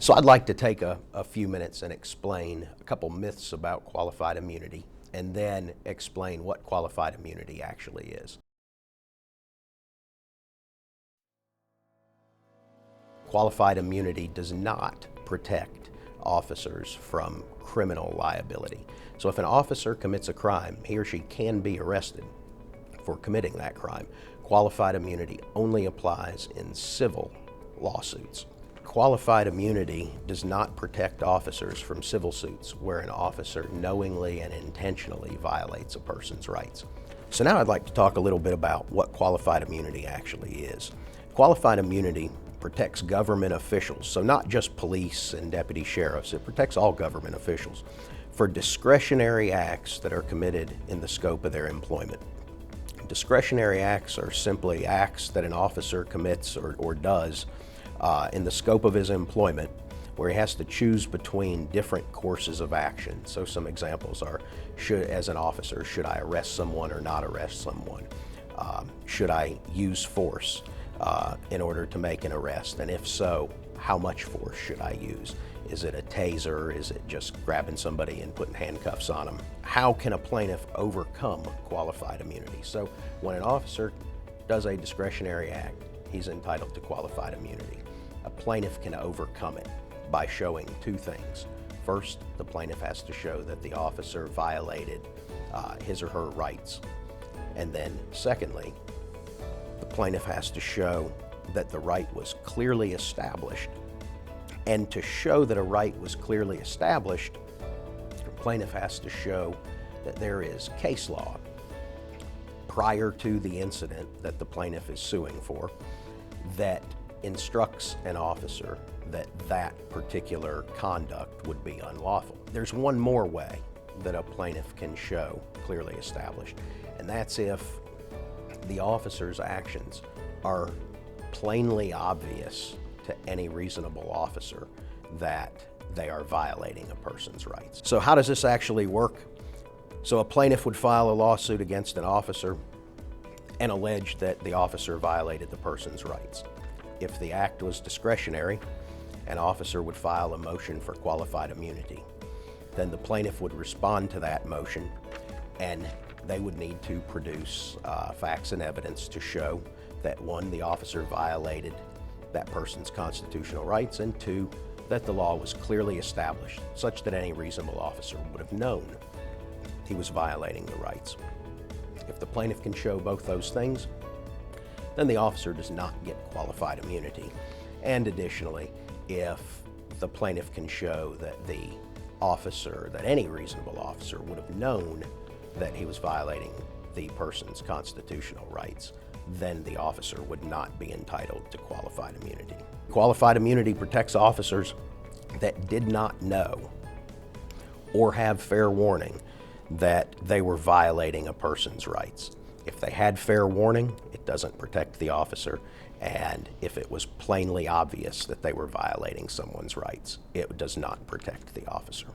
So I'd like to take a few minutes and explain a couple myths about qualified immunity, and then explain what qualified immunity actually is. Qualified immunity does not protect officers from criminal liability. So if an officer commits a crime, he or she can be arrested for committing that crime. Qualified immunity only applies in civil lawsuits. Qualified immunity does not protect officers from civil suits where an officer knowingly and intentionally violates a person's rights. So now I'd like to talk a little bit about what qualified immunity actually is. Qualified immunity protects government officials, so not just police and deputy sheriffs, it protects all government officials for discretionary acts that are committed in the scope of their employment. Discretionary acts are simply acts that an officer commits or does in the scope of his employment, where he has to choose between different courses of action. So some examples are, as an officer, should I arrest someone or not arrest someone? Should I use force in order to make an arrest? And if so, how much force should I use? Is it a taser? Is it just grabbing somebody and putting handcuffs on them? How can a plaintiff overcome qualified immunity? So when an officer does a discretionary act, he's entitled to qualified immunity. A plaintiff can overcome it by showing two things. First, the plaintiff has to show that the officer violated his or her rights. And then secondly, the plaintiff has to show that the right was clearly established. And to show that a right was clearly established, the plaintiff has to show that there is case law prior to the incident that the plaintiff is suing for that instructs an officer that that particular conduct would be unlawful. There's one more way that a plaintiff can show clearly established, and that's if the officer's actions are plainly obvious to any reasonable officer that they are violating a person's rights. So how does this actually work? So a plaintiff would file a lawsuit against an officer and allege that the officer violated the person's rights. If the act was discretionary, an officer would file a motion for qualified immunity. Then the plaintiff would respond to that motion, and they would need to produce facts and evidence to show that one, the officer violated that person's constitutional rights, and two, that the law was clearly established such that any reasonable officer would have known he was violating the rights. If the plaintiff can show both those things, then the officer does not get qualified immunity. And additionally, if the plaintiff can show that that any reasonable officer would have known that he was violating the person's constitutional rights, then the officer would not be entitled to qualified immunity. Qualified immunity protects officers that did not know or have fair warning that they were violating a person's rights. If they had fair warning, it doesn't protect the officer, and if it was plainly obvious that they were violating someone's rights, it does not protect the officer.